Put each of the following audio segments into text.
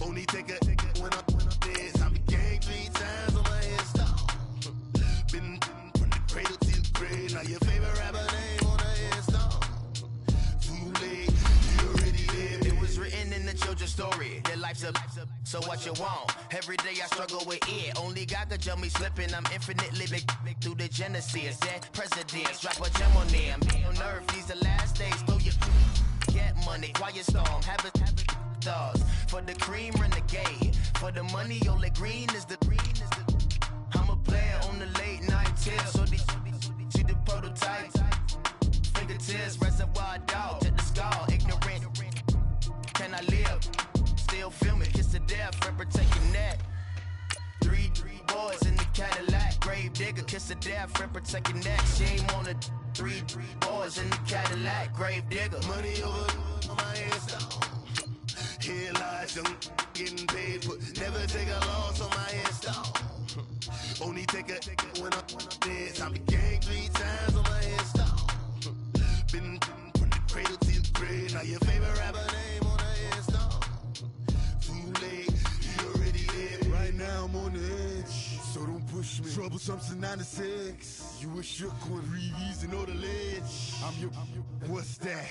Only take a when I'm dead. I be gang 3 times on my headstone. Been from the cradle to the grave. Now your favorite rapper name on a headstone. Too late, you already lived. It was written in the children's story. Their life's up, so what you want? Every day I struggle with it. Only God could jump me slipping. I'm infinitely big through the genesis. That presidents drop a gem on them. On earth, these the last days. Throw your get money, quiet storm. Have a thoughts for the cream renegade. For the money, only green is the. I'm a player on the late night tip. So these see the prototype. Fingertips, reservoir dog to the skull. Ignorant. Can I live? Still film it, kiss to death, protect your neck. Three boys in the Cadillac, grave digger, kiss to death, protect your neck. Shame on the three boys in the Cadillac, grave digger. Money over on my headstone. Here lies young getting paid, but never take a loss on my headstone. Only take a when I'm dead. I be gang 3 times on my headstone. Been from the cradle to the grave. Now your favorite rapper name on a headstone. Too late, you already lived. Right now I'm on the edge, so don't push me. Troublesome to 96. You a shook one, breathe and know the ledge. I'm your. What's that?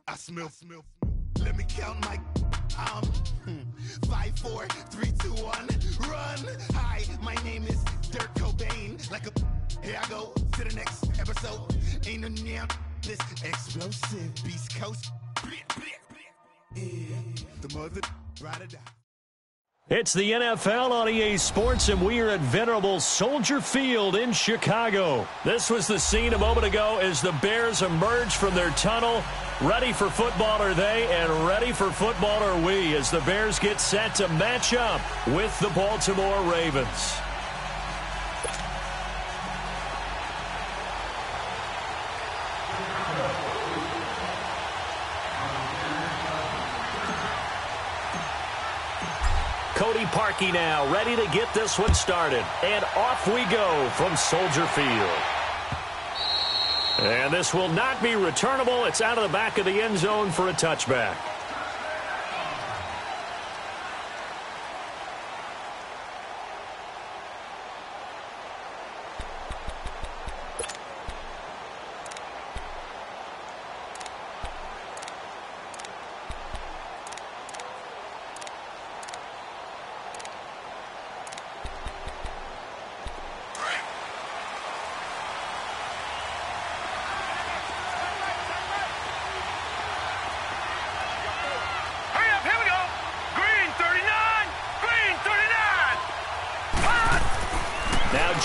I smell. Let me count my. 5, 4, 3, 2, 1. Run. Hi, my name is Dirk Cobain. Like a. Here I go to the next episode. Ain't no damn this explosive Beast Coast. The mother ride or die. It's the NFL on EA Sports, and we are at venerable Soldier Field in Chicago. This was the scene a moment ago as the Bears emerged from their tunnel. Ready for football are they, and ready for football are we, as the Bears get set to match up with the Baltimore Ravens. Cody Parkey now, ready to get this one started. And off we go from Soldier Field. And this will not be returnable. It's out of the back of the end zone for a touchback.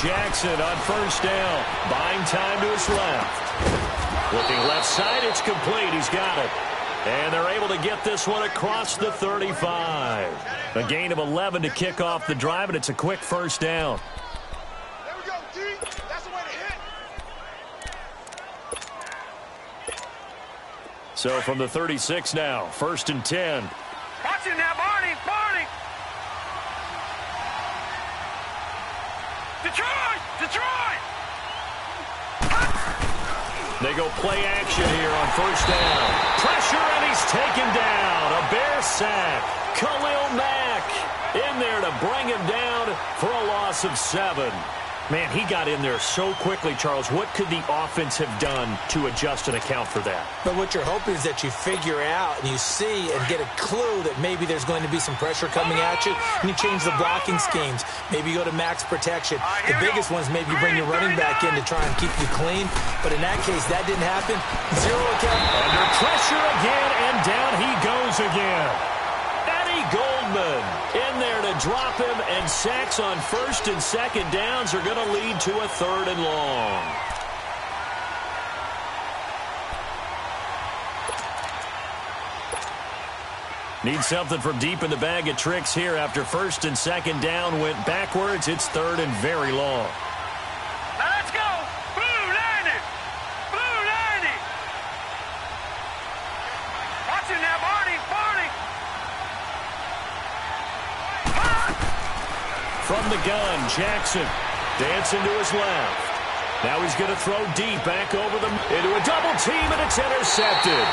Jackson on first down, buying time to his left. Looking left side, it's complete. He's got it. And they're able to get this one across the 35. A gain of 11 to kick off the drive, and it's a quick first down. There we go, D. That's the way to hit. So from the 36 now, 1st and 10. Watch it now, Barney. Detroit! They go play action here on first down. Pressure, and he's taken down. A Bear sack. Khalil Mack in there to bring him down for a loss of 7. Man, he got in there so quickly, Charles. What could the offense have done to adjust and account for that? But what you're hoping is that you figure out and you see and get a clue that maybe there's going to be some pressure coming at you, and you change the blocking schemes. Maybe you go to max protection. The biggest one is maybe you bring your running back in to try and keep you clean. But in that case, that didn't happen. 0 account. Under pressure again, and down he goes again. Goldman in there to drop him, and sacks on 1st and 2nd downs are going to lead to a 3rd and long. Need something from deep in the bag of tricks here after 1st and 2nd down went backwards. It's 3rd and very long. Now let's go. Blue 90. Watch it now, Barney. From the gun, Jackson dancing to his left. Now he's going to throw deep back over into a double team, and it's intercepted.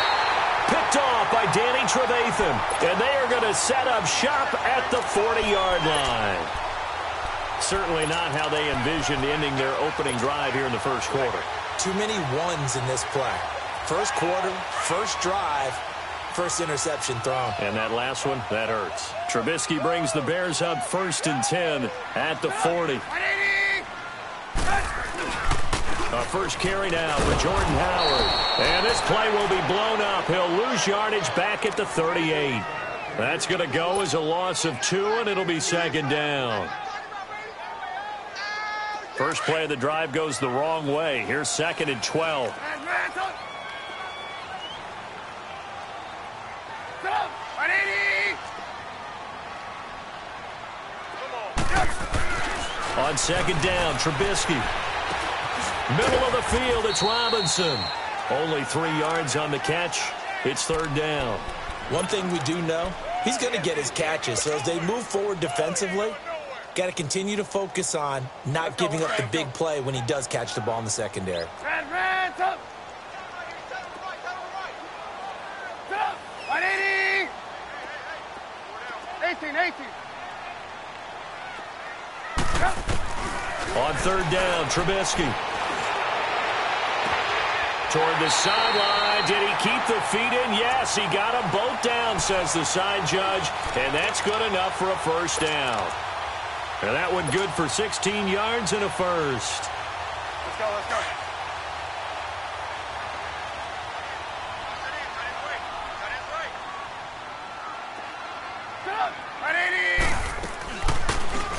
picked off by Danny Trevathan. And they are going to set up shop at the 40-yard line. Certainly not how they envisioned ending their opening drive here in the first quarter. Too many ones in this play. First quarter, first drive, first interception thrown. And that last one, that hurts. Trubisky brings the Bears up 1st and 10 at the 40. Our first carry now for Jordan Howard. And this play will be blown up. He'll lose yardage back at the 38. That's going to go as a loss of 2, and it'll be 2nd down. First play of the drive goes the wrong way. Here's 2nd and 12. On 2nd down, Trubisky. Middle of the field, it's Robinson. Only 3 yards on the catch. It's 3rd down. One thing we do know, he's going to get his catches. So as they move forward defensively, got to continue to focus on not giving up the big play when he does catch the ball in the secondary. 18. On 3rd down, Trubisky. Toward the sideline. Did he keep the feet in? Yes, he got them both down, says the side judge. And that's good enough for a 1st down. And that one good for 16 yards and a 1st. Let's go.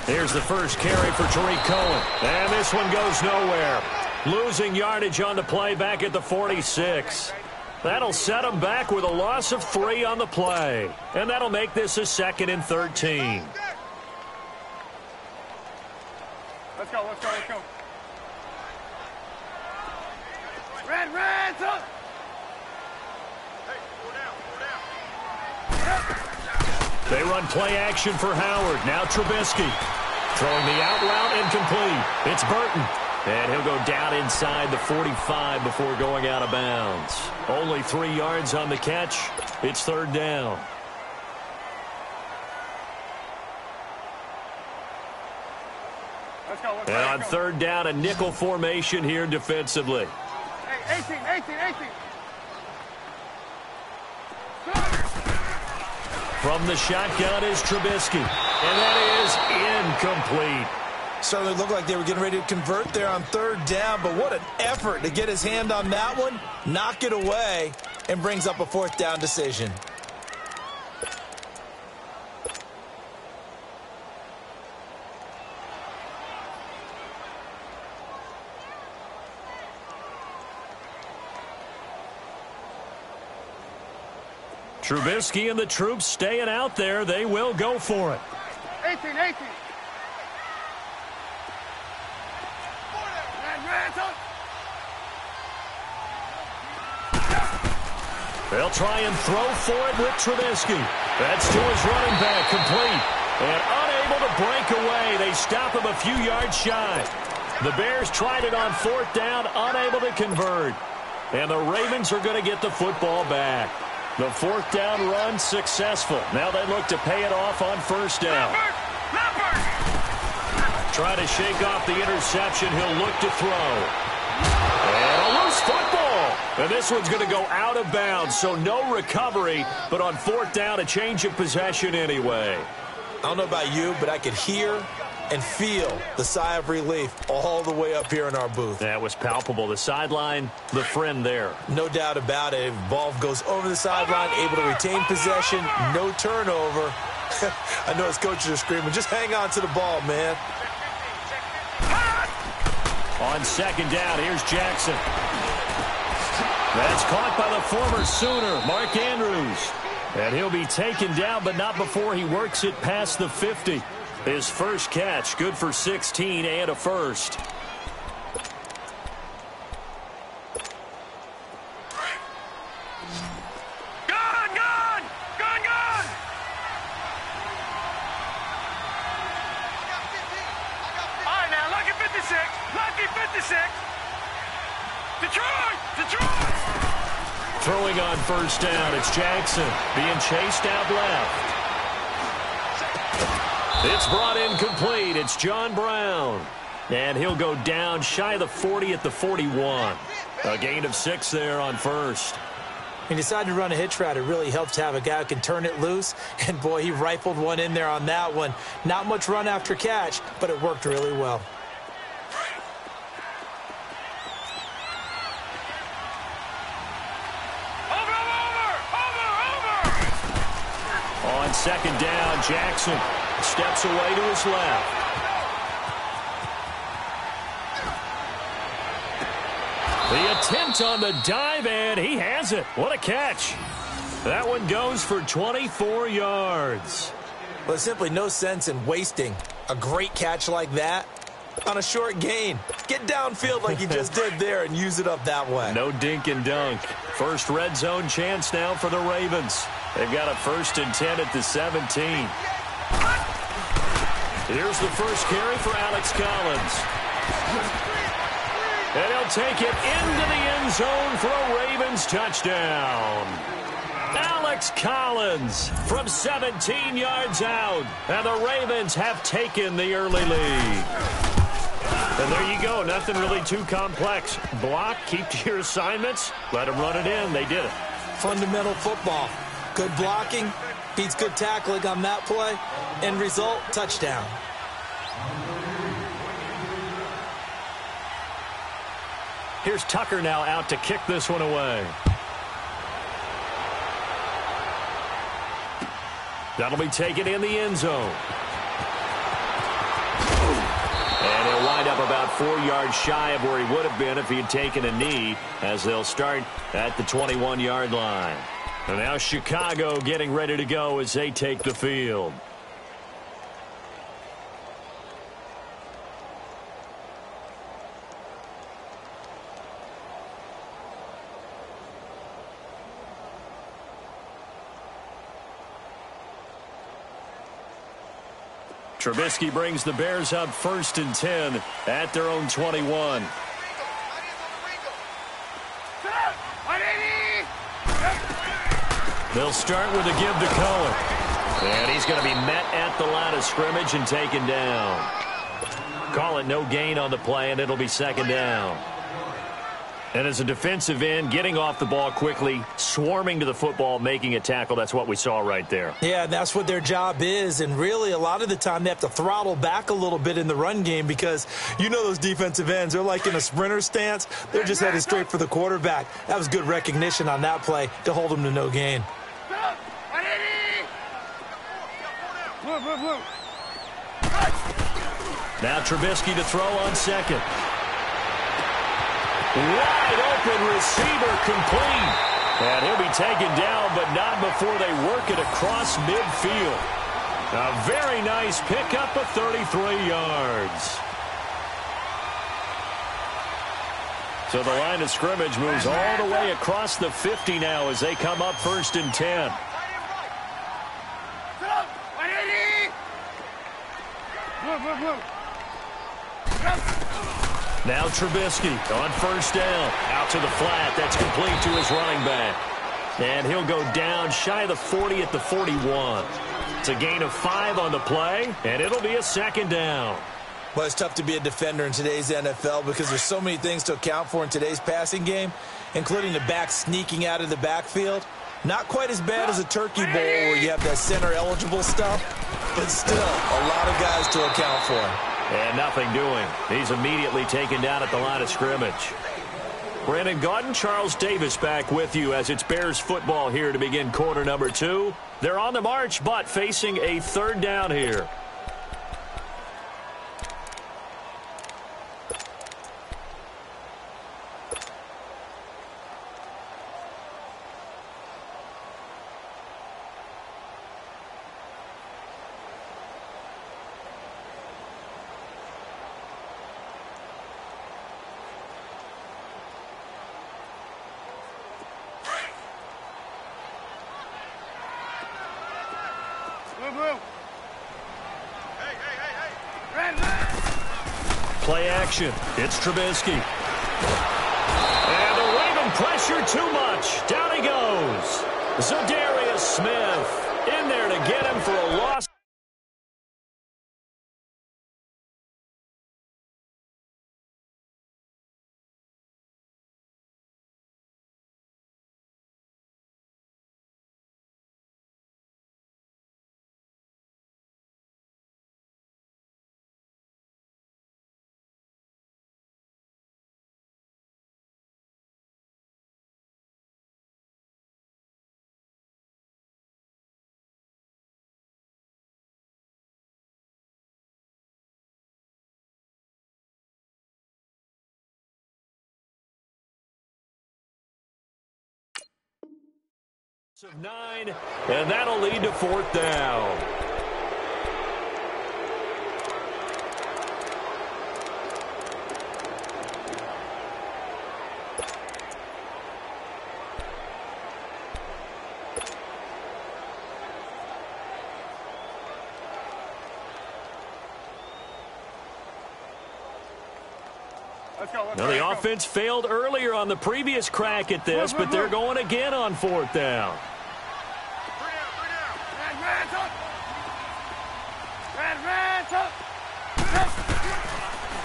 Here's the first carry for Tariq Cohen. And this one goes nowhere. Losing yardage on the play back at the 46. That'll set them back with a loss of 3 on the play. And that'll make this a 2nd and 13. Let's go. Red, up. They run play action for Howard. Now Trubisky. Throwing the out route incomplete. It's Burton. And he'll go down inside the 45 before going out of bounds. Only 3 yards on the catch. It's 3rd down. Let's go. And on 3rd down, a nickel formation here defensively. Hey, 18. From the shotgun is Trubisky. And that is incomplete. Certainly looked like they were getting ready to convert there on 3rd down, but what an effort to get his hand on that one, knock it away, and brings up a 4th down decision. Trubisky and the troops staying out there. They will go for it. 18. They'll try and throw for it with Trubisky. That's to his running back, complete. And unable to break away. They stop him a few yards shy. The Bears tried it on 4th down, unable to convert. And the Ravens are going to get the football back. The 4th down run successful. Now they look to pay it off on 1st down. Try to shake off the interception. He'll look to throw. And a loose football. And this one's going to go out of bounds, so no recovery. But on 4th down, a change of possession anyway. I don't know about you, but I could hear and feel the sigh of relief all the way up here in our booth. That was palpable. The sideline, the friend there. No doubt about it. Ball goes over the sideline, able to retain possession, no turnover. I know his coaches are screaming, just hang on to the ball, man. On 2nd down, here's Jackson. That's caught by the former Sooner, Mark Andrews. And he'll be taken down, but not before he works it past the 50. His first catch, good for 16 and a 1st. Gone! All right, now, lucky 56. Detroit! Throwing on first down, it's Jackson being chased out left. It's brought in complete. It's John Brown. And he'll go down shy of the 40 at the 41. A gain of 6 there on first. He decided to run a hitch route. It really helps to have a guy who can turn it loose. And, boy, he rifled one in there on that one. Not much run after catch, but it worked really well. On second down, Jackson steps away to his left. The attempt on the dive, and he has it. What a catch. That one goes for 24 yards. Well, there's simply no sense in wasting a great catch like that on a short gain. Get downfield like you just did there and use it up that way. No dink and dunk. First red zone chance now for the Ravens. They've got a 1st and 10 at the 17. Here's the first carry for Alex Collins. And he'll take it into the end zone for a Ravens touchdown. Alex Collins from 17 yards out. And the Ravens have taken the early lead. And there you go. Nothing really too complex. Block, keep to your assignments, let them run it in. They did it. Fundamental football. Good blocking beats good tackling on that play. End result, touchdown. Here's Tucker now out to kick this one away. That'll be taken in the end zone. And he'll wind up about 4 yards shy of where he would have been if he had taken a knee, as they'll start at the 21-yard line. And now Chicago getting ready to go as they take the field. Trubisky brings the Bears up 1st and 10 at their own 21. They'll start with a give to Cohen. And he's going to be met at the line of scrimmage and taken down. Call it no gain on the play, and it'll be 2nd down. And as a defensive end, getting off the ball quickly, swarming to the football, making a tackle, that's what we saw right there. Yeah, that's what their job is. And really, a lot of the time, they have to throttle back a little bit in the run game because you know those defensive ends, they're like in a sprinter stance. They're just headed straight for the quarterback. That was good recognition on that play to hold them to no gain. Now Trubisky to throw on second. Wide open receiver complete. And he'll be taken down, but not before they work it across midfield. A very nice pickup of 33 yards. So the line of scrimmage moves all the way across the 50 now as they come up 1st and 10. Now Trubisky on 1st down. Out to the flat. That's complete to his running back. And he'll go down shy of the 40 at the 41. It's a gain of 5 on the play, and it'll be a 2nd down. Well, it's tough to be a defender in today's NFL because there's so many things to account for in today's passing game, including the back sneaking out of the backfield. Not quite as bad as a turkey bowl where you have that center-eligible stuff, but still a lot of guys to account for. And nothing doing. He's immediately taken down at the line of scrimmage. Brandon Gaudin, Charles Davis back with you as it's Bears football here to begin quarter number 2. They're on the march, but facing a 3rd down here. Play action. It's Trubisky. And the Raven pressure pressure too much. Down he goes. Zadarius Smith in there to get him for a loss. Of 9, and that'll lead to 4th down. Now, the offense failed earlier on the previous crack at this, but they're going again on 4th down.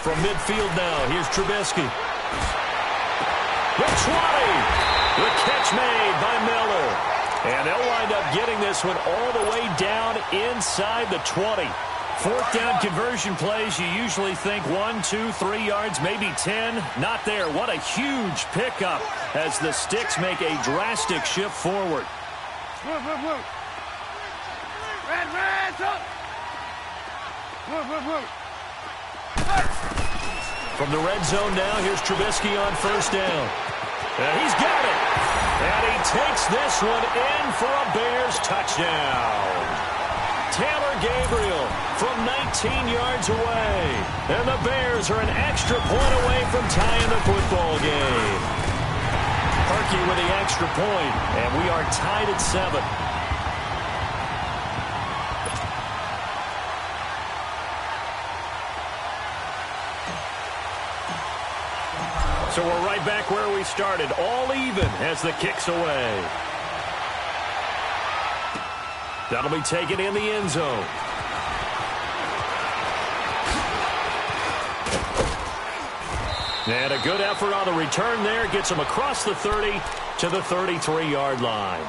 From midfield now, here's Trubisky. The 20. The catch made by Miller. And they'll wind up getting this one all the way down inside the 20. 4th down conversion plays, you usually think 1, 2, 3 yards, maybe 10. Not there. What a huge pickup as the Sticks make a drastic shift forward. Move. Red, up. Move. From the red zone now, here's Trubisky on 1st down. And he's got it. And he takes this one in for a Bears touchdown. Taylor Gabriel from 19 yards away. And the Bears are an extra point away from tying the football game. Perky with the extra point, and we are tied at 7. So we're right back where we started, all even as the kick's away. That'll be taken in the end zone. And a good effort on the return there gets him across the 30 to the 33-yard line.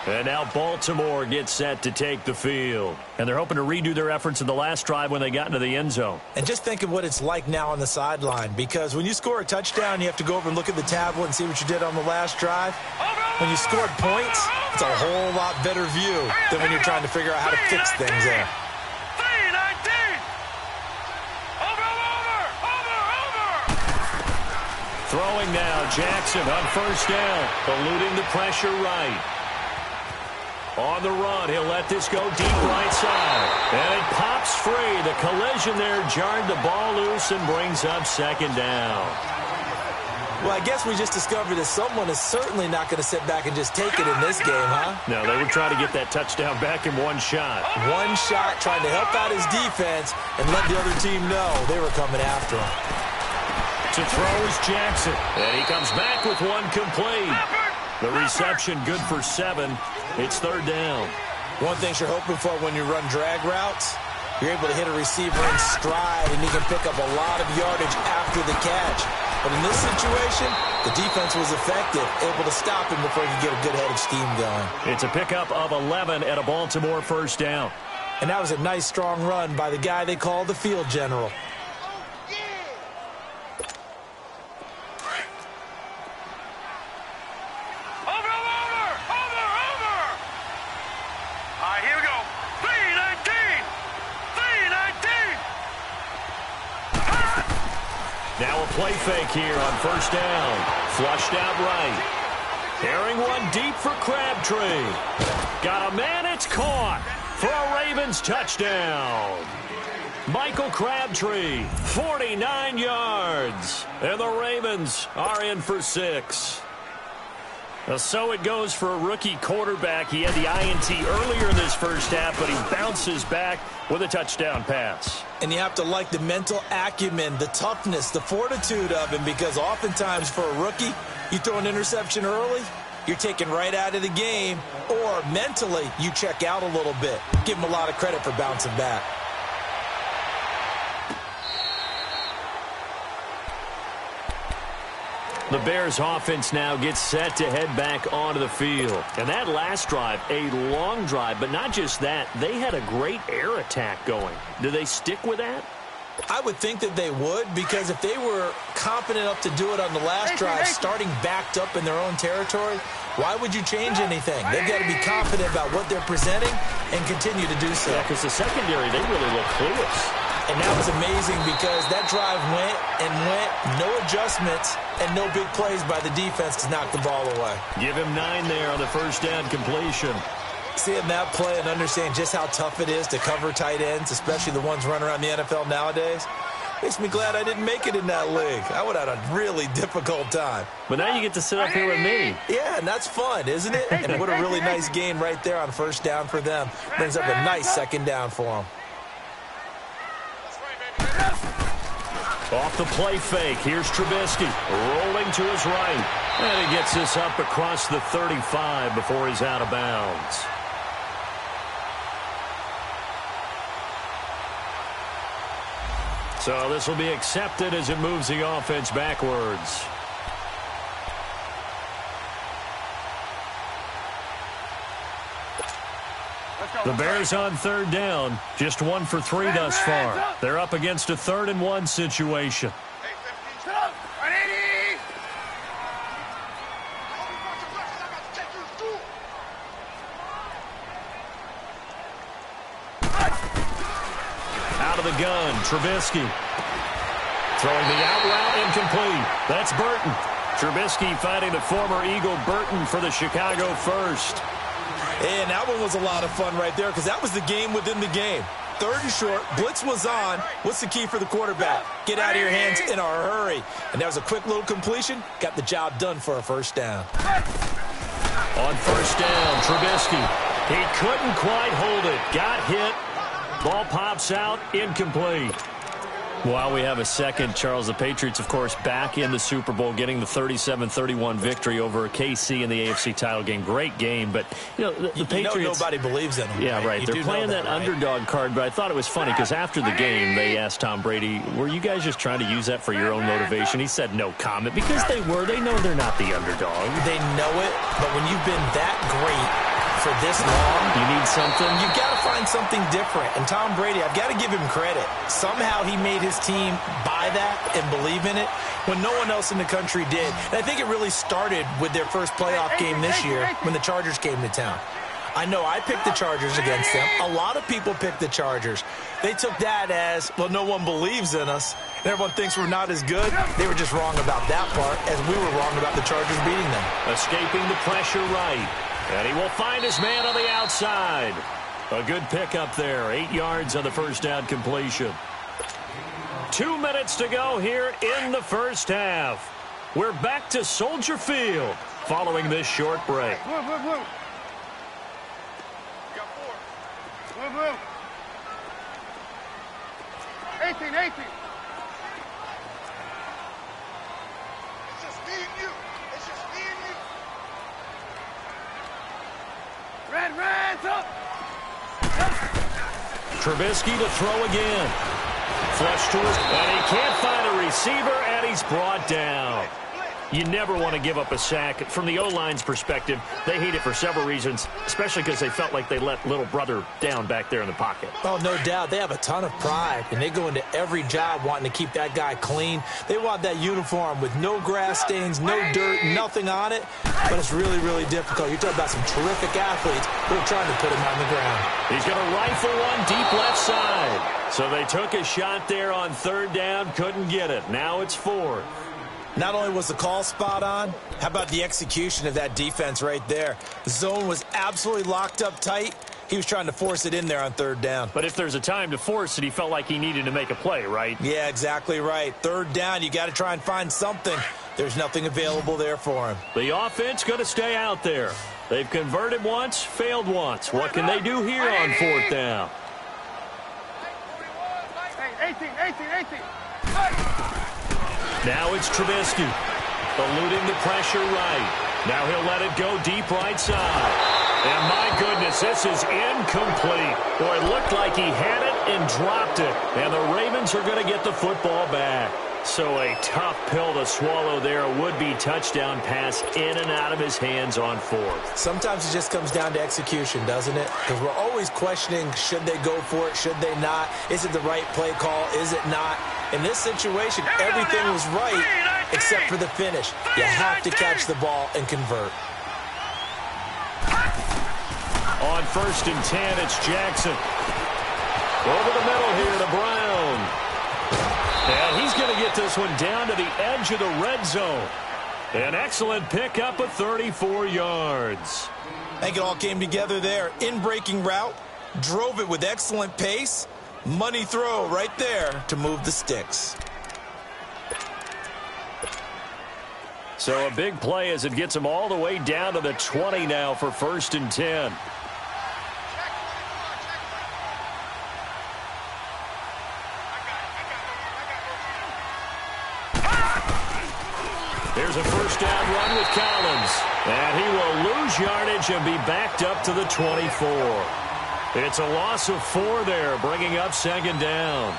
And now Baltimore gets set to take the field. And they're hoping to redo their efforts in the last drive when they got into the end zone. And just think of what it's like now on the sideline, because when you score a touchdown, you have to go over and look at the tablet and see what you did on the last drive. When you scored points, it's a whole lot better view than when you're trying to figure out how to fix things there. Throwing now, Jackson on 1st down, eluding the pressure right. On the run, he'll let this go deep right side. And it pops free. The collision there jarred the ball loose and brings up 2nd down. Well, I guess we just discovered that someone is certainly not going to sit back and just take it in this game, huh? No, they would try to get that touchdown back in one shot. One shot, trying to help out his defense and let the other team know they were coming after him. To throw is Jackson. And he comes back with one complete. The reception good for 7. It's 3rd down. One thing you're hoping for when you run drag routes, you're able to hit a receiver in stride, and he can pick up a lot of yardage after the catch. But in this situation, the defense was effective, able to stop him before he could get a good head of steam going. It's a pickup of 11 at a Baltimore 1st down. And that was a nice, strong run by the guy they call the field general. Now a play fake here on 1st down. Flushed out right. Airing one deep for Crabtree. Got a man, it's caught for a Ravens touchdown. Michael Crabtree, 49 yards. And the Ravens are in for 6. So it goes for a rookie quarterback. He had the INT earlier in this first half, but he bounces back with a touchdown pass. And you have to like the mental acumen, the toughness, the fortitude of him, because oftentimes for a rookie, you throw an interception early, you're taken right out of the game, or mentally you check out a little bit. Give him a lot of credit for bouncing back. The Bears offense now gets set to head back onto the field. And that last drive, a long drive, but not just that, they had a great air attack going. Do they stick with that? I would think that they would, because if they were confident enough to do it on the last drive, starting backed up in their own territory, why would you change anything? They've got to be confident about what they're presenting and continue to do so. Yeah, because the secondary, they really look clueless. And that was amazing because that drive went and went, no adjustments, and no big plays by the defense to knock the ball away. Give him 9 there on the first down completion. Seeing that play and understand just how tough it is to cover tight ends, especially the ones running around the NFL nowadays, makes me glad I didn't make it in that league. I would have had a really difficult time. But now you get to sit up here with me. Yeah, and that's fun, isn't it? And what a really nice gain right there on first down for them. Brings up a nice second down for them. Off the play fake, here's Trubisky, rolling to his right. And he gets this up across the 35 before he's out of bounds. So this will be accepted as it moves the offense backwards. The Bears on third down, just 1 for 3 thus far. They're up against a 3rd and 1 situation. Out of the gun, Trubisky. Throwing the out route, incomplete. That's Burton. Trubisky fighting the former Eagle Burton for the Chicago first. And that one was a lot of fun right there because that was the game within the game. 3rd and short, blitz was on. What's the key for the quarterback? Get out of your hands in a hurry. And that was a quick little completion. Got the job done for a first down. On first down, Trubisky. He couldn't quite hold it. Got hit. Ball pops out, incomplete. While we have a second, Charles, the Patriots, of course, back in the Super Bowl, getting the 37-31 victory over KC in the AFC title game. Great game, but, you know, the Patriots... nobody believes in them. Yeah, right. They're playing that underdog card, but I thought it was funny because after the game, they asked Tom Brady, were you guys just trying to use that for your own motivation? He said no comment because they were. They know they're not the underdog. They know it, but when you've been that great for this long, you need something. You've got to find something different. And Tom Brady, I've got to give him credit. Somehow he made his team buy that and believe in it when no one else in the country did. And I think it really started with their first playoff game this year when the Chargers came to town. I know I picked the Chargers against them. A lot of people picked the Chargers. They took that as, well, no one believes in us, and everyone thinks we're not as good. They were just wrong about that part, as we were wrong about the Chargers beating them. Escaping the pressure right. And he will find his man on the outside. A good pickup there. 8 yards on the first down completion. 2 minutes to go here in the first half. We're back to Soldier Field following this short break. Move, move, move. Move, move. 18, 18. It's just me and you. It's just me and you. Red, up. Trubisky to throw again. Flush to his, and he can't find a receiver, and he's brought down. You never want to give up a sack. From the O-line's perspective, they hate it for several reasons, especially because they felt like they let little brother down back there in the pocket. Oh, no doubt. They have a ton of pride, and they go into every job wanting to keep that guy clean. They want that uniform with no grass stains, no dirt, nothing on it, but it's really, really difficult. You're talking about some terrific athletes who are trying to put him on the ground. He's going to rifle one deep left side. So they took a shot there on third down, couldn't get it. Now it's 4. Not only was the call spot on, how about the execution of that defense right there? The zone was absolutely locked up tight. He was trying to force it in there on third down. But if there's a time to force it, he felt like he needed to make a play, right? Yeah, exactly right. Third down, you got to try and find something. There's nothing available there for him. The offense going to stay out there. They've converted once, failed once. What can they do here on 4th down? 18. Now it's Trubisky, eluding the pressure right. Now he'll let it go deep right side. And my goodness, this is incomplete. Boy, it looked like he had it and dropped it. And the Ravens are going to get the football back. So a tough pill to swallow there. A would-be touchdown pass in and out of his hands on 4th. Sometimes it just comes down to execution, doesn't it? Because we're always questioning, should they go for it, should they not? Is it the right play call, is it not? In this situation, everything was right except for the finish. You have to catch the ball and convert. On 1st and 10, it's Jackson. Over the middle here to Brown. And he's going to get this one down to the edge of the red zone. An excellent pickup of 34 yards. I think it all came together there. In-breaking route, drove it with excellent pace. Money throw right there to move the sticks. So a big play as it gets him all the way down to the 20 now for 1st and 10. Here's a 1st down run with Collins. And he will lose yardage and be backed up to the 24. It's a loss of 4 there, bringing up 2nd down.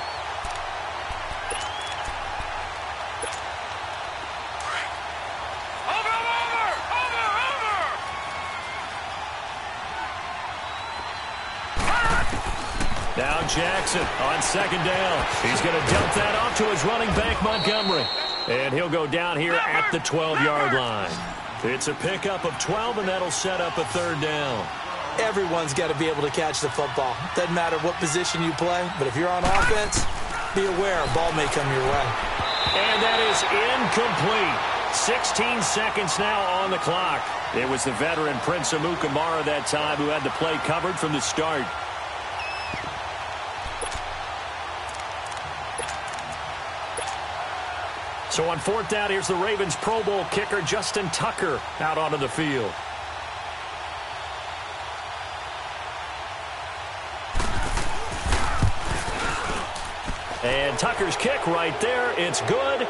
Now Jackson on 2nd down. He's going to dump that off to his running back, Montgomery. And he'll go down here at the 12-yard line. It's a pickup of 12, and that'll set up a 3rd down. Everyone's got to be able to catch the football. Doesn't matter what position you play, but if you're on offense, be aware a ball may come your way. And that is incomplete. 16 seconds now on the clock. It was the veteran Prince Amukamara that time who had the play covered from the start. So on 4th down, here's the Ravens Pro Bowl kicker Justin Tucker out onto the field. And Tucker's kick right there. It's good.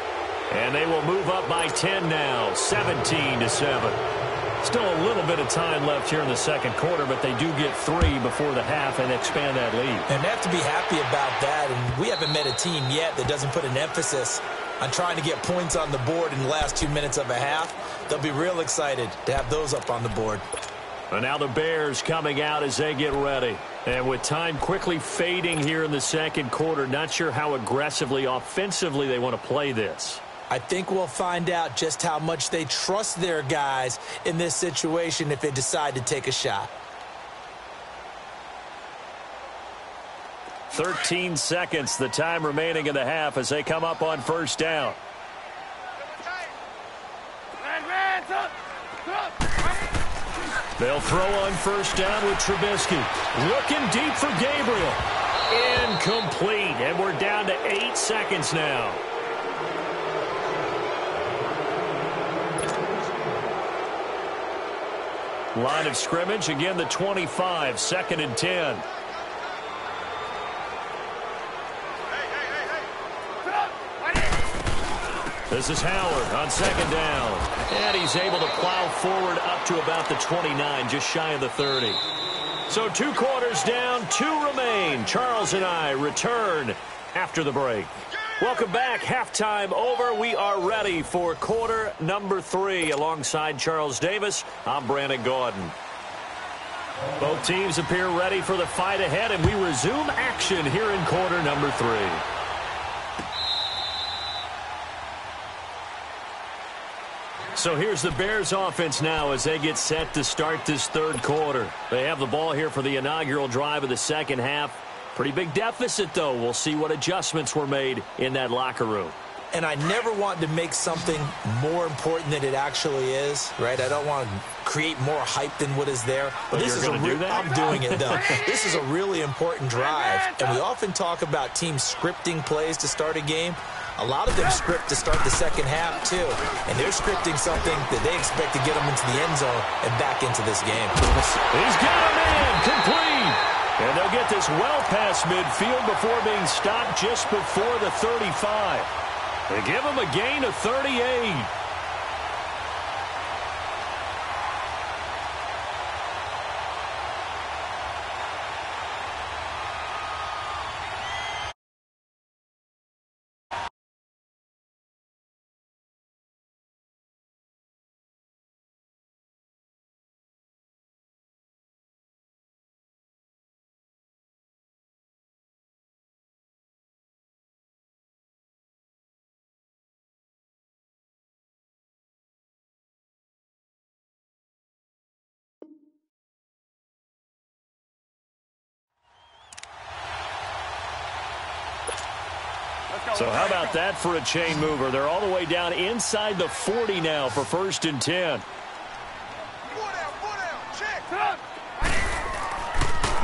And they will move up by 10 now, 17-7. Still a little bit of time left here in the 2nd quarter, but they do get 3 before the half and expand that lead. And they have to be happy about that. And we haven't met a team yet that doesn't put an emphasis on trying to get points on the board in the last 2 minutes of a half. They'll be real excited to have those up on the board. And now the Bears coming out as they get ready. And with time quickly fading here in the 2nd quarter, not sure how aggressively, offensively they want to play this. I think we'll find out just how much they trust their guys in this situation if they decide to take a shot. 13 seconds, the time remaining in the half as they come up on 1st down. They'll throw on 1st down with Trubisky. Looking deep for Gabriel. Incomplete, and we're down to 8 seconds now. Line of scrimmage, again the 25, 2nd and 10. This is Howard on 2nd down. And he's able to plow forward up to about the 29, just shy of the 30. So 2 quarters down, 2 remain. Charles and I return after the break. Welcome back. Halftime over. We are ready for quarter number 3. Alongside Charles Davis, I'm Brandon Gaudin. Both teams appear ready for the fight ahead, and we resume action here in quarter number 3. So here's the Bears offense now as they get set to start this 3rd quarter. They have the ball here for the inaugural drive of the 2nd half. Pretty big deficit, though. We'll see what adjustments were made in that locker room. And I never want to make something more important than it actually is, right? I don't want to create more hype than what is there. But this is going to do that? I'm doing it, though. This is a really important drive. And we often talk about teams scripting plays to start a game. A lot of them script to start the second half, too. And they're scripting something that they expect to get them into the end zone and back into this game. He's got him in, complete. And they'll get this well past midfield before being stopped just before the 35. They give him a gain of 38. So how about that for a chain mover? They're all the way down inside the 40 now for 1st and 10.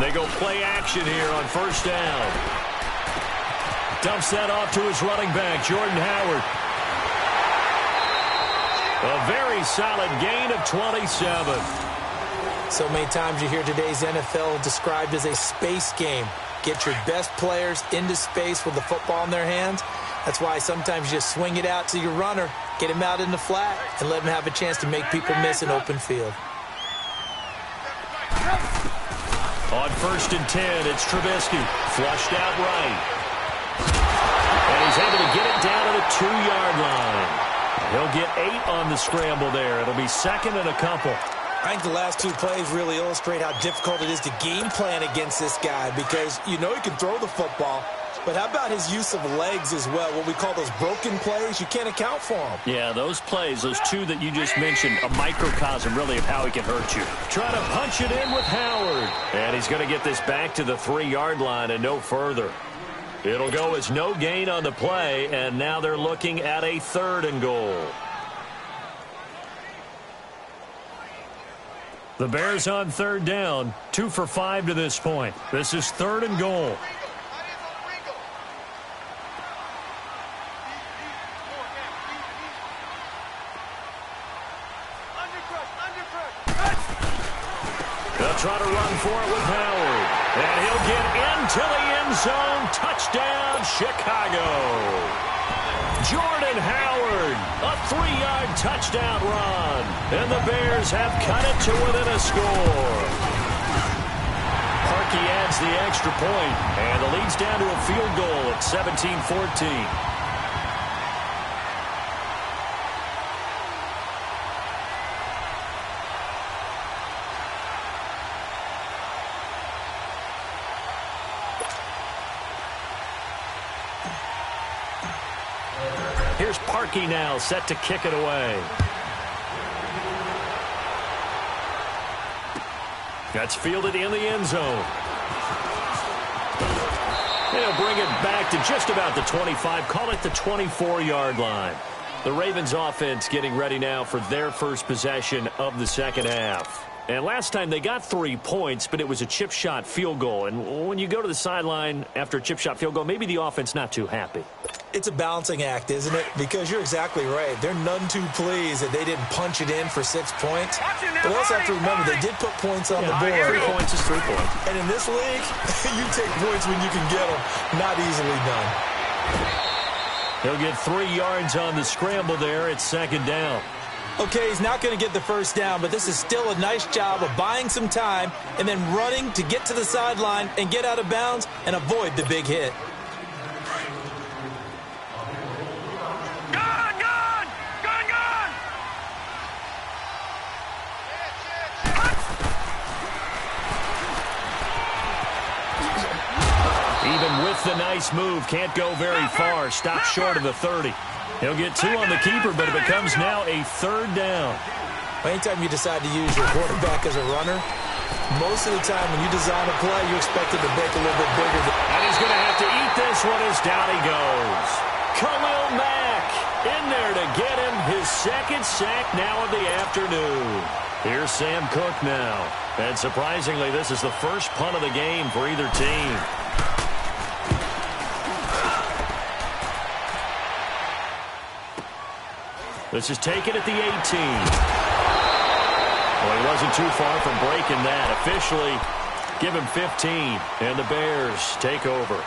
They go play action here on 1st down. Dumps that off to his running back, Jordan Howard. A very solid gain of 27. So many times you hear today's NFL described as a space game. Get your best players into space with the football in their hands. That's why sometimes you just swing it out to your runner, get him out in the flat, and let him have a chance to make people miss an open field. On 1st and 10, it's Trubisky. Flushed out right. And he's able to get it down to the 2-yard line. He'll get 8 on the scramble there. It'll be 2nd and a couple. I think the last 2 plays really illustrate how difficult it is to game plan against this guy because you know he can throw the football, but how about his use of legs as well? What we call those broken plays, you can't account for them. Yeah, those plays, those 2 that you just mentioned, a microcosm really of how he can hurt you. Try to punch it in with Howard. And he's going to get this back to the 3-yard line and no further. It'll go as no gain on the play, and now they're looking at a 3rd and goal. The Bears on 3rd down, 2 for 5 to this point. This is 3rd and goal. They'll try to run for it with Howard. And he'll get into the end zone. Touchdown, Chicago. Jordan Howard, a 3-yard touchdown run. And the Bears have cut it to within a score. Parkey adds the extra point, and the lead's down to a field goal at 17-14. Here's Parkey now, set to kick it away. That's fielded in the end zone. They'll bring it back to just about the 25, call it the 24-yard line. The Ravens offense getting ready now for their first possession of the second half. And last time they got 3 points, but it was a chip shot field goal. And when you go to the sideline after a chip shot field goal, maybe the offense not too happy. It's a balancing act, isn't it? Because you're exactly right. They're none too pleased that they didn't punch it in for 6 points. But also have to remember they did put points on the board. 3 points is 3 points. And in this league, you take points when you can get them. Not easily done. He'll get 3 yards on the scramble there. It's 2nd down. Okay, he's not going to get the first down, but this is still a nice job of buying some time and then running to get to the sideline and get out of bounds and avoid the big hit. Even with the nice move, can't go very far. Stop short of the 30. He'll get 2 on the keeper, but it becomes now a 3rd down. Anytime you decide to use your quarterback as a runner, most of the time when you design a play, you expect it to break a little bit bigger. And he's going to have to eat this one as down he goes. Khalil Mack in there to get him his 2nd sack now of the afternoon. Here's Sam Cook now. And surprisingly, this is the first punt of the game for either team. This is taken at the 18. Well, he wasn't too far from breaking that. Officially, give him 15, and the Bears take over.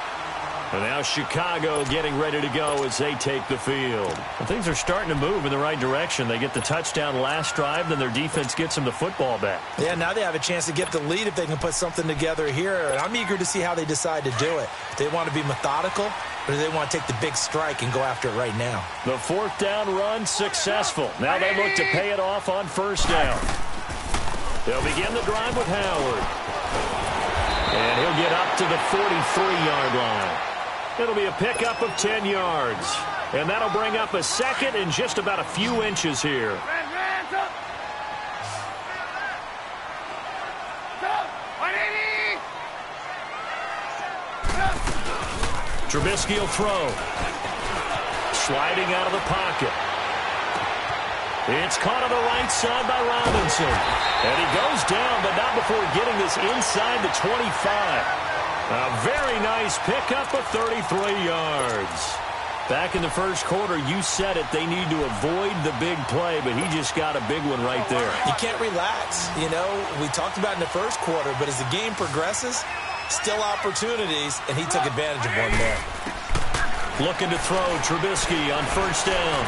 And now Chicago getting ready to go as they take the field. And things are starting to move in the right direction. They get the touchdown last drive, then their defense gets them the football back. Yeah, now they have a chance to get the lead if they can put something together here. And I'm eager to see how they decide to do it. Do they want to be methodical, or do they want to take the big strike and go after it right now? The fourth down run successful. Now they look to pay it off on first down. They'll begin the drive with Howard. And he'll get up to the 43-yard line. It'll be a pickup of 10 yards. And that'll bring up a second in just about a few inches here. Trubisky will throw. Sliding out of the pocket. It's caught on the right side by Robinson. And he goes down, but not before getting this inside the 25. A very nice pickup of 33 yards. Back in the first quarter, you said it, they need to avoid the big play, but he just got a big one right there. You can't relax. You know, we talked about in the first quarter, but as the game progresses, still opportunities, and he took advantage of one there. Looking to throw, Trubisky on first down.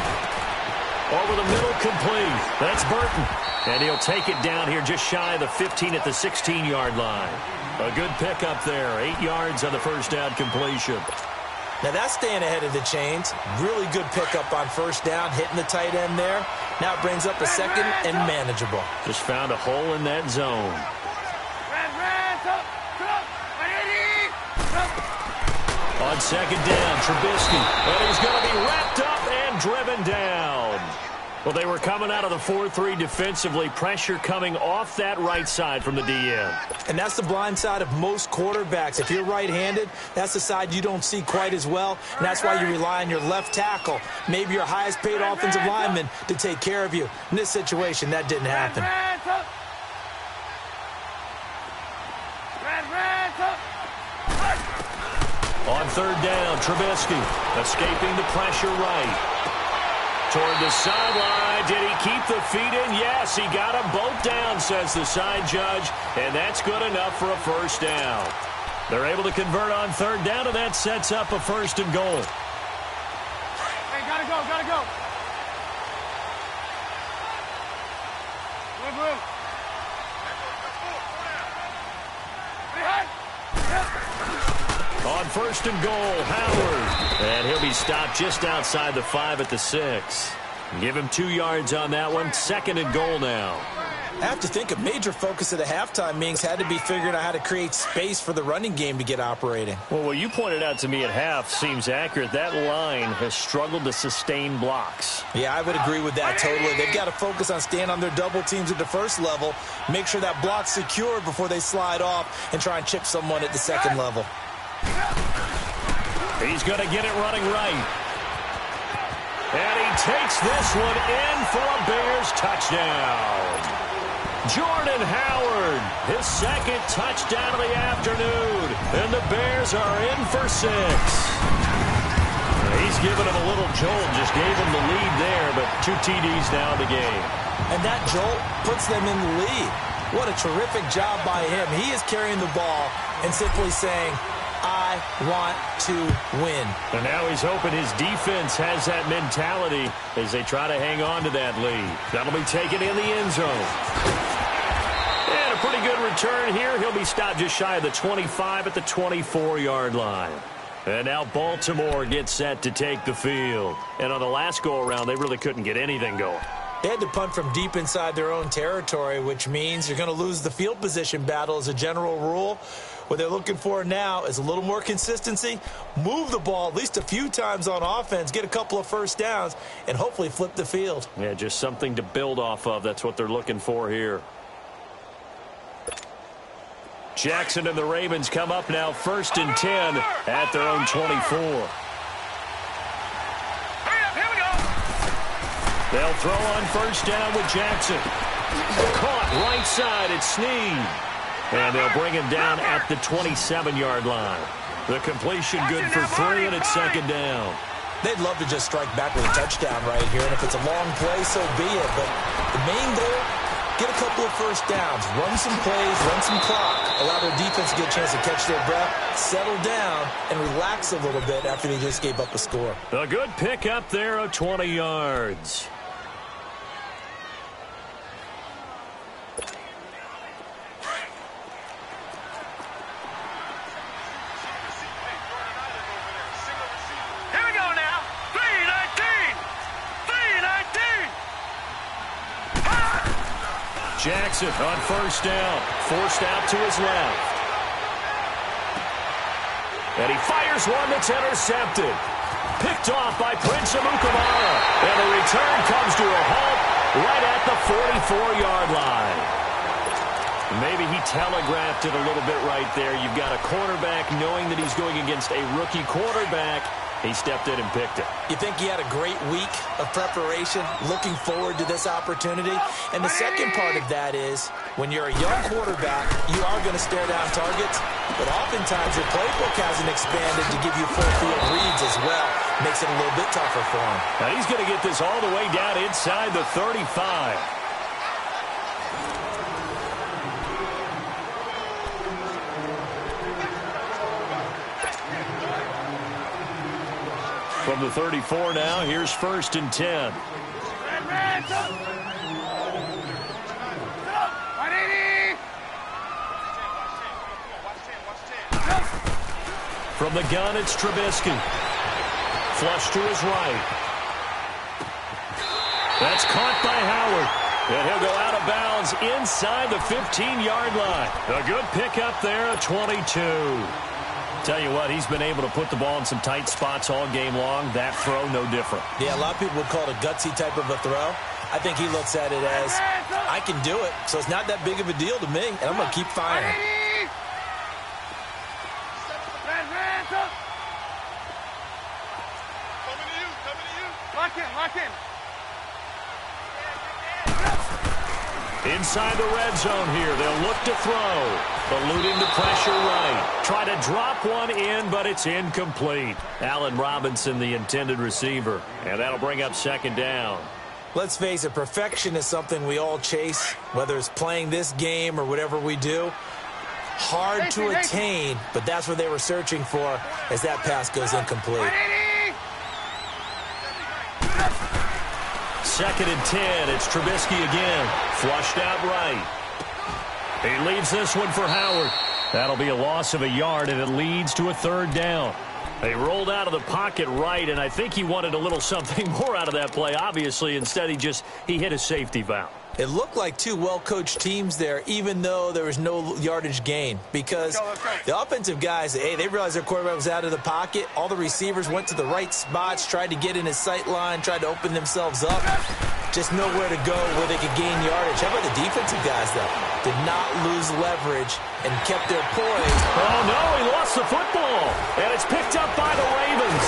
Over the middle, complete. That's Burton. And he'll take it down here just shy of the 15 at the 16-yard line. A good pickup there. 8 yards on the first down completion. Now that's staying ahead of the chains. Really good pickup on first down, hitting the tight end there. Now it brings up a second and manageable. Just found a hole in that zone. On second down, Trubisky. And he's going to be wrapped up and driven down. Well, they were coming out of the 4-3 defensively. Pressure coming off that right side from the DM. And that's the blind side of most quarterbacks. If you're right-handed, that's the side you don't see quite as well. And that's why you rely on your left tackle, maybe your highest-paid offensive lineman, to take care of you. In this situation, that didn't happen. On third down, Trubisky escaping the pressure right. Toward the sideline. Did he keep the feet in? Yes, he got them both down, says the side judge. And that's good enough for a first down. They're able to convert on third down, and that sets up a first and goal. Hey, gotta go, gotta go. Move. On first and goal, Howard. And he'll be stopped just outside the 5 at the 6. Give him 2 yards on that one. Second and goal now. I have to think a major focus of the halftime meetings had to be figuring out how to create space for the running game to get operating. Well, what you pointed out to me at half seems accurate. That line has struggled to sustain blocks. Yeah, I would agree with that totally. They've got to focus on staying on their double teams at the first level, make sure that block's secured before they slide off and try and chip someone at the second level. He's going to get it running right. And he takes this one in for a Bears touchdown. Jordan Howard, his second touchdown of the afternoon. And the Bears are in for 6. He's giving him a little jolt, just gave him the lead there, but 2 TDs now in the game. And that jolt puts them in the lead. What a terrific job by him. He is carrying the ball and simply saying, I want to win. And now he's hoping his defense has that mentality as they try to hang on to that lead. That'll be taken in the end zone. And a pretty good return here. He'll be stopped just shy of the 25 at the 24-yard line. And now Baltimore gets set to take the field. And on the last go-around, they really couldn't get anything going. They had to punt from deep inside their own territory, which means you're going to lose the field position battle as a general rule. What they're looking for now is a little more consistency, move the ball at least a few times on offense, get a couple of first downs, and hopefully flip the field. Yeah, just something to build off of. That's what they're looking for here. Jackson and the Ravens come up now 1st and 10 at their own 24. They'll throw on first down with Jackson. Caught right side, it's Snead. And they'll bring him down at the 27-yard line. The completion good for 3, and it's second down. They'd love to just strike back with a touchdown right here, and if it's a long play, so be it. But the main goal, get a couple of first downs, run some plays, run some clock, allow their defense to get a chance to catch their breath, settle down, and relax a little bit after they just gave up a score. A good pick up there of 20 yards. Jackson on first down, forced out to his left. And he fires one that's intercepted. Picked off by Prince Amukamara. And the return comes to a halt right at the 44-yard line. Maybe he telegraphed it a little bit right there. You've got a quarterback knowing that he's going against a rookie quarterback. He stepped in and picked it. You think he had a great week of preparation, looking forward to this opportunity? And the second part of that is, when you're a young quarterback, you are going to stare down targets, but oftentimes your playbook hasn't expanded to give you full field reads as well. Makes it a little bit tougher for him. Now he's going to get this all the way down inside the 35. From the 34 now, here's 1st and 10. From the gun, it's Trubisky. Flush to his right. That's caught by Howard. And he'll go out of bounds inside the 15-yard line. A good pickup there at 22. Tell you what, he's been able to put the ball in some tight spots all game long. That throw, no different. Yeah, a lot of people would call it a gutsy type of a throw. I think he looks at it as, I can do it, so it's not that big of a deal to me, and I'm going to keep firing. Lock in. Inside the red zone here, they'll look to throw. Eluding the pressure right. Try to drop one in, but it's incomplete. Allen Robinson, the intended receiver. And that'll bring up 2nd down. Let's face it, perfection is something we all chase, whether it's playing this game or whatever we do. Hard to attain, but that's what they were searching for as that pass goes incomplete. 2nd and 10. It's Trubisky again. Flushed out right. He leaves this one for Howard. That'll be a loss of a yard, and it leads to a 3rd down. They rolled out of the pocket right, and I think he wanted a little something more out of that play, obviously. Instead, he hit a safety valve. It looked like two well-coached teams there, even though there was no yardage gain. Because the offensive guys, hey, they realized their quarterback was out of the pocket. All the receivers went to the right spots, tried to get in his sight line, tried to open themselves up. Just nowhere to go where they could gain yardage. How about the defensive guys, though? Did not lose leverage and kept their poise. Oh, no, he lost the football. And it's picked up by the Ravens.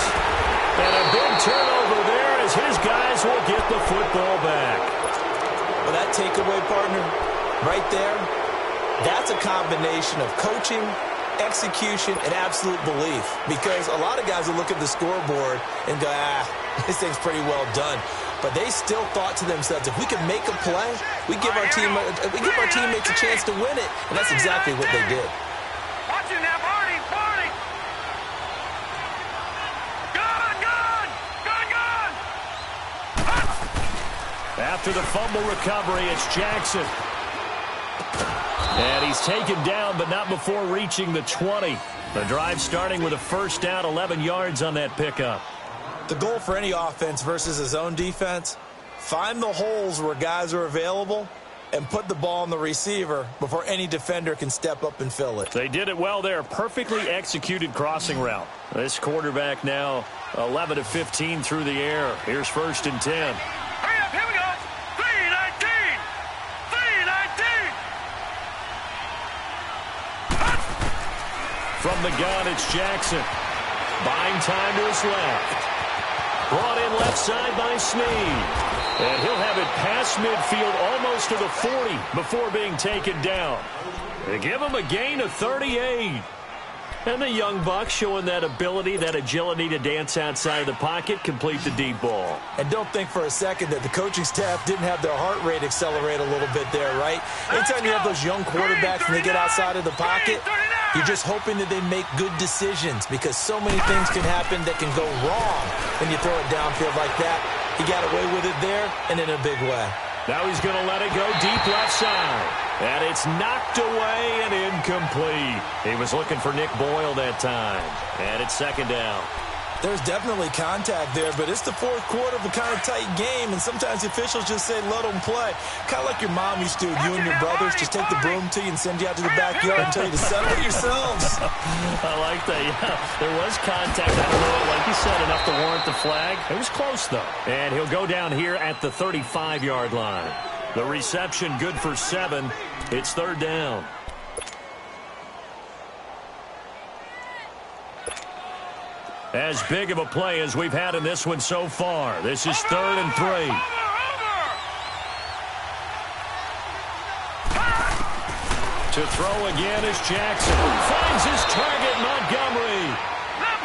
And a big turnover there as his guys will get the football back. Well, that takeaway, partner, right there, that's a combination of coaching, execution, and absolute belief. Because a lot of guys will look at the scoreboard and go, this thing's pretty well done. But they still thought to themselves, if we can make a play, we give our teammates a chance to win it. And that's exactly what they did. Watch it now, Barney. After the fumble recovery, it's Jackson. And he's taken down, but not before reaching the 20. The drive starting with a 1st down, 11 yards on that pickup. The goal for any offense versus his own defense, find the holes where guys are available and put the ball on the receiver before any defender can step up and fill it. They did it well there. Perfectly executed crossing route. This quarterback now 11 of 15 through the air. Here's 1st and 10. Hurry up, here we go. 319. From the gun, it's Jackson. Buying time to his left. Brought in left side by Snead. And he'll have it past midfield almost to the 40 before being taken down. They give him a gain of 38. And the young buck showing that ability, that agility to dance outside of the pocket, complete the deep ball. And don't think for a second that the coaching staff didn't have their heart rate accelerate a little bit there, right? Anytime you have those young quarterbacks and they get outside of the pocket, you're just hoping that they make good decisions because so many things can happen that can go wrong when you throw it downfield like that. He got away with it there and in a big way. Now he's going to let it go deep left side. And it's knocked away and incomplete. He was looking for Nick Boyle that time. And it's second down. There's definitely contact there, but it's the fourth quarter of a kind of tight game, and sometimes the officials just say, let them play. Kind of like your mom used to. You and your brothers just take the broom to you and send you out to the backyard and tell you to settle it yourselves. I like that, yeah. There was contact. I don't know, like you said, enough to warrant the flag. It was close, though. And he'll go down here at the 35-yard line. The reception good for 7. It's third down. As big of a play as we've had in this one so far. This is 3rd and 3. To throw again is Jackson. Finds his target, Montgomery.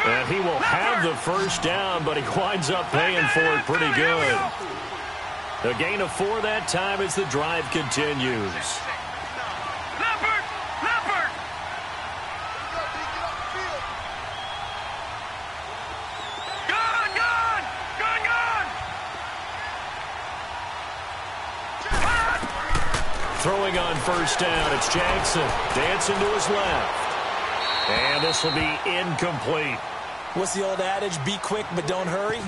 And he will have the first down, but he winds up paying for it pretty good. A gain of 4 that time as the drive continues. Throwing on first down, it's Jackson. Dancing to his left. And this will be incomplete. What's the old adage? Be quick, but don't hurry?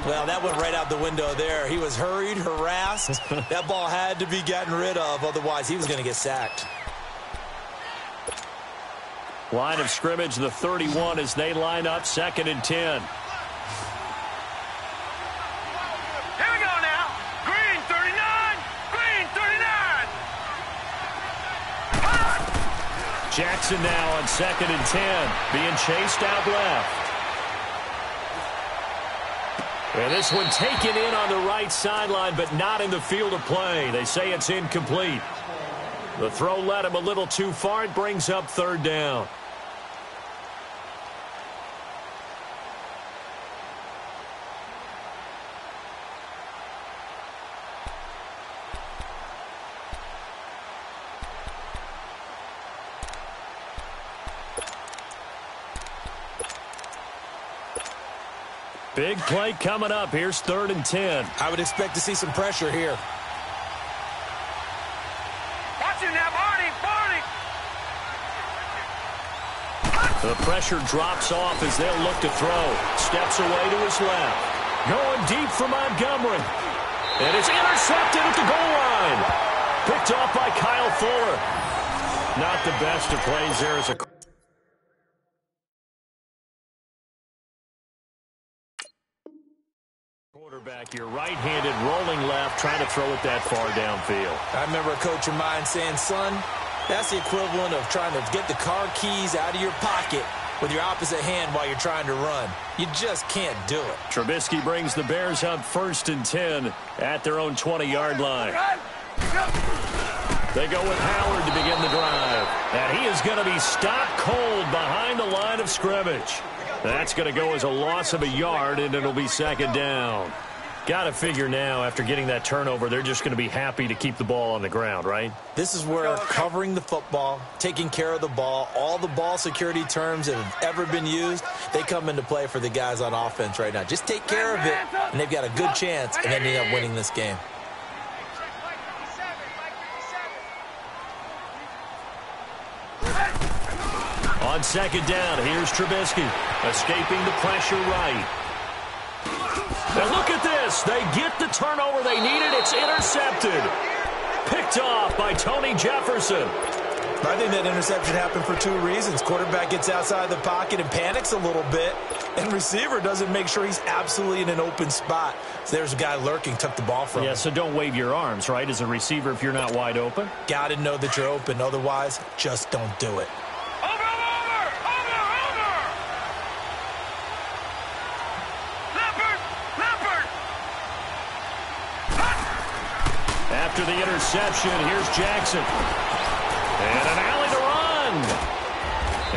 Well, that went right out the window there. He was hurried, harassed. That ball had to be gotten rid of, otherwise he was going to get sacked. Line of scrimmage, the 31 as they line up, 2nd and 10. Jackson now on 2nd and 10, being chased out left. And this one taken in on the right sideline, but not in the field of play. They say it's incomplete. The throw led him a little too far. It brings up 3rd down. Big play coming up. Here's 3rd and 10. I would expect to see some pressure here. Watch it now, Barney. The pressure drops off as they'll look to throw. Steps away to his left. Going deep for Montgomery. And it's intercepted at the goal line. Picked off by Kyle Fuller. Not the best of plays there as a quarterback, your right-handed rolling left, trying to throw it that far downfield. I remember a coach of mine saying, son, that's the equivalent of trying to get the car keys out of your pocket with your opposite hand while you're trying to run. You just can't do it. Trubisky brings the Bears up 1st and 10 at their own 20-yard line. They go with Howard to begin the drive. And he is going to be stopped cold behind the line of scrimmage. That's going to go as a loss of a yard, and it'll be 2nd down. Got to figure now, after getting that turnover, they're just going to be happy to keep the ball on the ground, right? This is where covering the football, taking care of the ball, all the ball security terms that have ever been used, they come into play for the guys on offense right now. Just take care of it, and they've got a good chance of ending up winning this game. On 2nd down, here's Trubisky, escaping the pressure right. And look at this. They get the turnover they needed. It's intercepted. Picked off by Tony Jefferson. I think that interception happened for 2 reasons. Quarterback gets outside the pocket and panics a little bit, and receiver doesn't make sure he's absolutely in an open spot. So there's a guy lurking, took the ball from him. Yeah, so don't wave your arms, right, as a receiver if you're not wide open? Got to know that you're open. Otherwise, just don't do it. After the interception, here's Jackson. And an alley to run.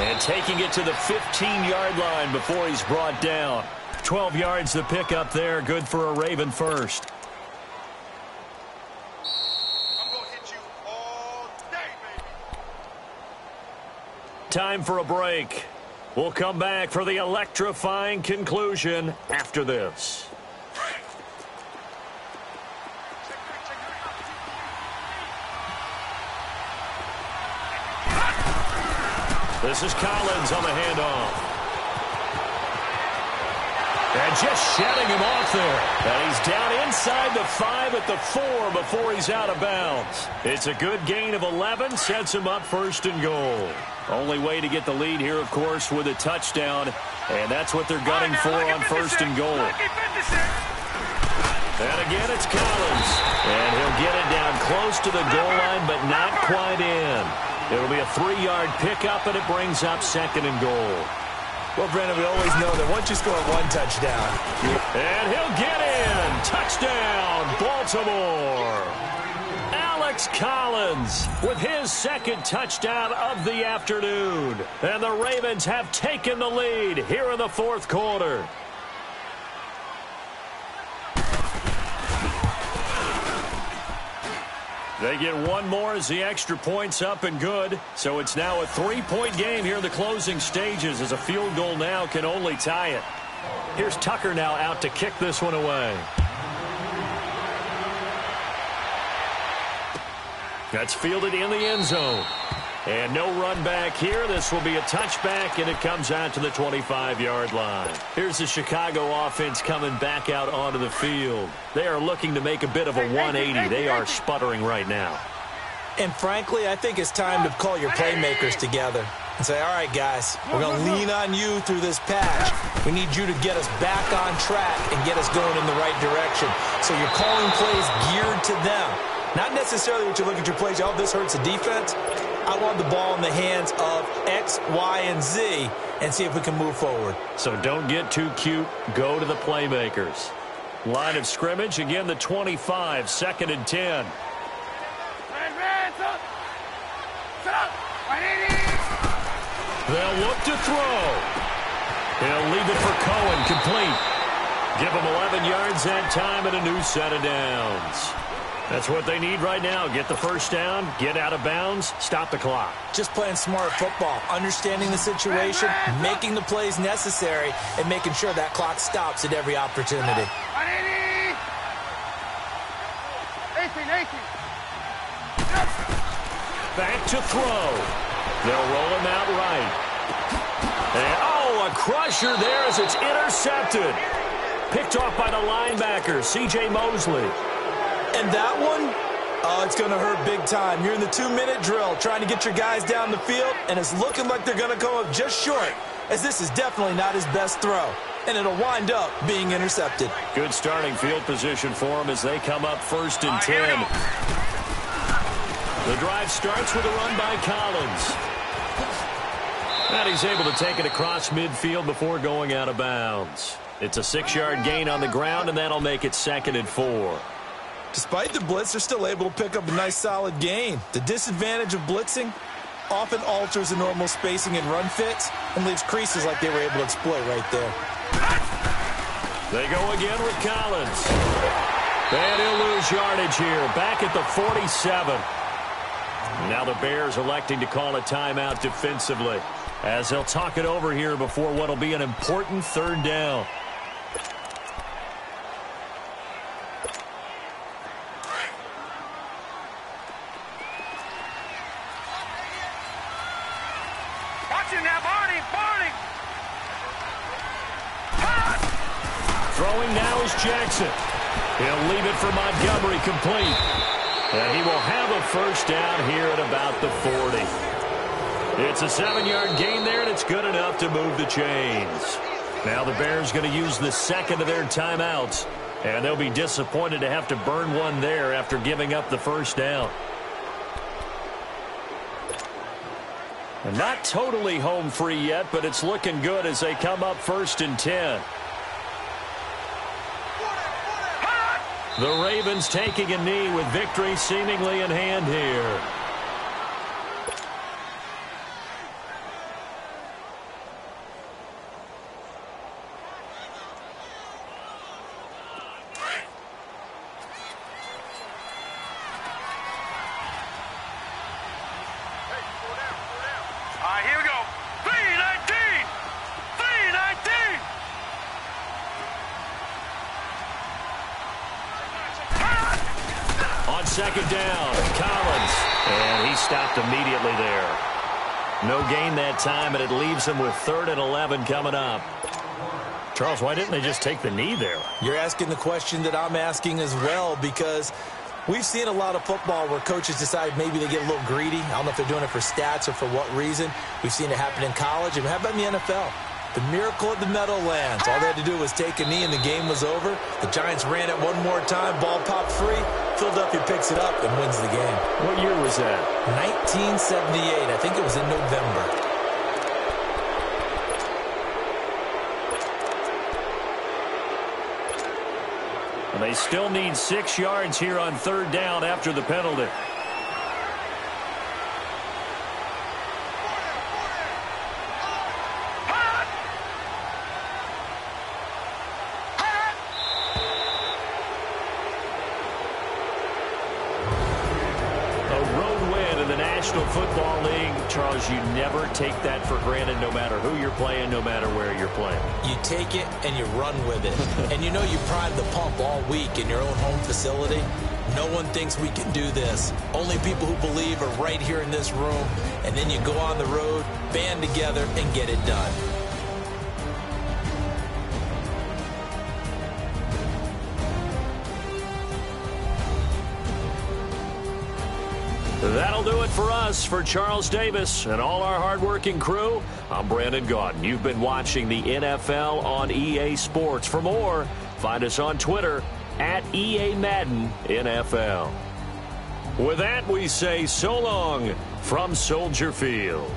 And taking it to the 15-yard line before he's brought down. 12 yards to pick up there. Good for a Raven first. I'm going to hit you all day, baby. Time for a break. We'll come back for the electrifying conclusion after this. This is Collins on the handoff. And just shutting him off there. And he's down inside the 5 at the 4 before he's out of bounds. It's a good gain of 11, sets him up first and goal. Only way to get the lead here, of course, with a touchdown. And that's what they're gunning for on first and goal. And again, it's Collins. And he'll get it down close to the goal line, but not quite in. It'll be a 3-yard pickup, and it brings up second and goal. Well, Brandon, we always know that once you score one touchdown. And he'll get in. Touchdown, Baltimore. Alex Collins with his second touchdown of the afternoon. And the Ravens have taken the lead here in the fourth quarter. They get one more as the extra point's up and good. So it's now a 3-point game here in the closing stages as a field goal now can only tie it. Here's Tucker now out to kick this one away. That's fielded in the end zone. And no run back here. This will be a touchback, and it comes out to the 25-yard line. Here's the Chicago offense coming back out onto the field. They are looking to make a bit of a 180. They are sputtering right now. And frankly, I think it's time to call your playmakers together and say, all right, guys, we're going to lean on you through this patch. We need you to get us back on track and get us going in the right direction. So you're calling plays geared to them. Not necessarily what you look at your plays, oh, this hurts the defense. I want the ball in the hands of X, Y, and Z and see if we can move forward. So don't get too cute. Go to the playmakers. Line of scrimmage, again, the 25, 2nd and 10. They'll look to throw. He'll leave it for Cohen, complete. Give him 11 yards that time and a new set of downs. That's what they need right now. Get the first down, get out of bounds, stop the clock. Just playing smart football, understanding the situation, making the plays necessary, and making sure that clock stops at every opportunity. 18. Back to throw. They'll roll him out right. And, a crusher there as it's intercepted. Picked off by the linebacker, C.J. Mosley. And that one, it's going to hurt big time. You're in the 2-minute drill trying to get your guys down the field, and it's looking like they're going to come up just short, as this is definitely not his best throw. And it'll wind up being intercepted. Good starting field position for them as they come up 1st and 10. The drive starts with a run by Collins. And he's able to take it across midfield before going out of bounds. It's a 6-yard gain on the ground, and that'll make it 2nd and 4. Despite the blitz, they're still able to pick up a nice solid gain. The disadvantage of blitzing often alters the normal spacing and run fits and leaves creases like they were able to exploit right there. They go again with Collins. And he'll lose yardage here. Back at the 47. Now the Bears electing to call a timeout defensively as they'll talk it over here before what will be an important 3rd down. Throwing now is Jackson. He'll leave it for Montgomery, complete. And he will have a first down here at about the 40. It's a 7-yard gain there, and it's good enough to move the chains. Now the Bears going to use the second of their timeouts, and they'll be disappointed to have to burn one there after giving up the first down. And not totally home free yet, but it's looking good as they come up 1st and 10. The Ravens taking a knee with victory seemingly in hand here. second down. Collins. And he stopped immediately there. No gain that time, and it leaves him with 3rd and 11 coming up. Charles, why didn't they just take the knee there? You're asking the question that I'm asking as well, because we've seen a lot of football where coaches decide maybe they get a little greedy. I don't know if they're doing it for stats or for what reason. We've seen it happen in college. And how about in the NFL? The miracle of the Meadowlands. All they had to do was take a knee and the game was over. The Giants ran it one more time. Ball popped free. Philadelphia picks it up and wins the game. What year was that? 1978. I think it was in November. And they still need 6 yards here on 3rd down after the penalty. Football League, Charles, you never take that for granted, no matter who you're playing, no matter where you're playing. You take it and you run with it. And you know you prime the pump all week in your own home facility. No one thinks we can do this. Only people who believe are right here in this room. And then you go on the road, band together, and get it done. That'll do it for us. For Charles Davis and all our hardworking crew, I'm Brandon Gaudin. You've been watching the NFL on EA Sports. For more, find us on Twitter at EA Madden NFL. With that, we say so long from Soldier Field.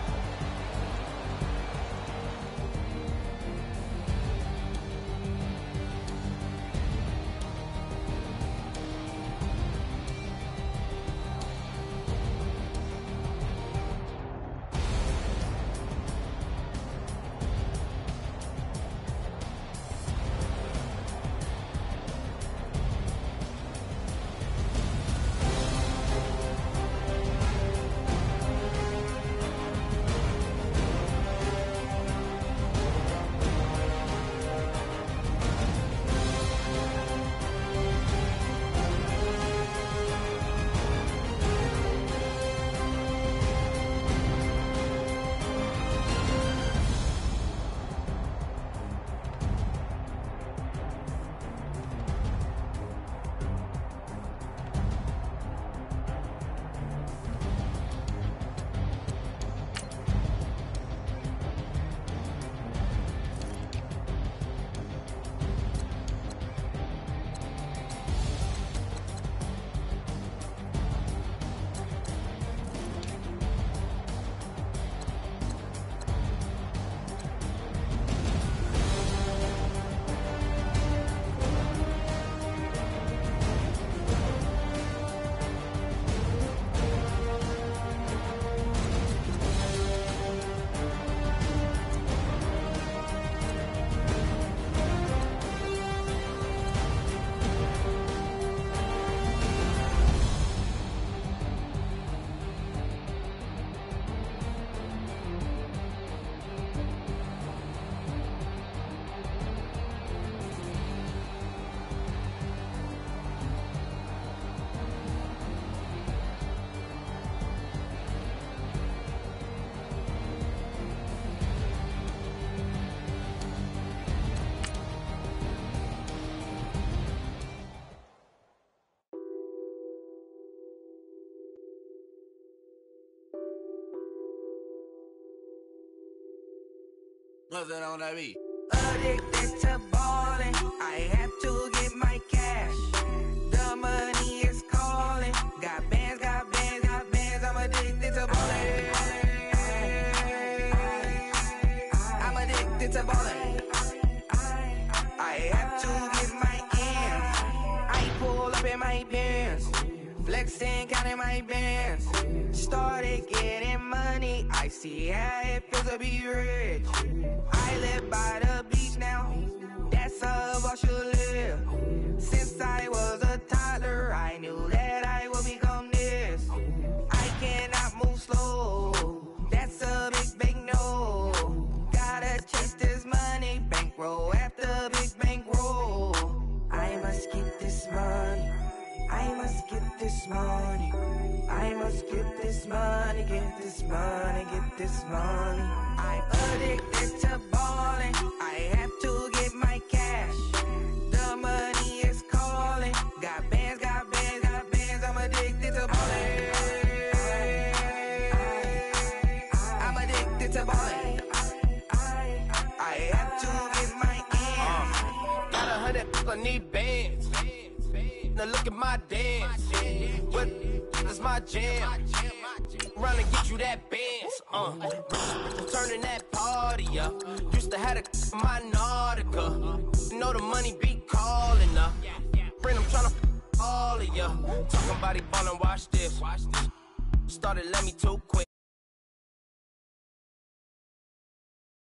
Nothing on that beat. Addicted to ballin', I have to get my cash. The money is calling. Got bands, got bands, got bands. I'm addicted to ballin'. I'm addicted to ballin'. I have to get my ends. I pull up in my Benz, flexing, counting my bands. Started getting money. I see how it feels to be rich. I live by the beach now. That's how I should live. Since I was a toddler, I knew that I would become this. I cannot move slow. That's a big, big no. Gotta chase this money, bankroll after big bankroll. I must get this money. I must get this this money. I must get this money, get this money, get this money. I'm addicted to balling. I have to get my cash. The money is calling. Got bands, got bands, got bands. I'm addicted to balling. I'm addicted to balling. I have to get my ends. Got 100, I need bands. Now look at my dance. What is my jam? Run and get you that bands. Turning that party up. Used to have a my Nautica. You know the money be calling up. Friend, I'm tryna all of ya. Talking about it ballin', watch this. Started let me too quick.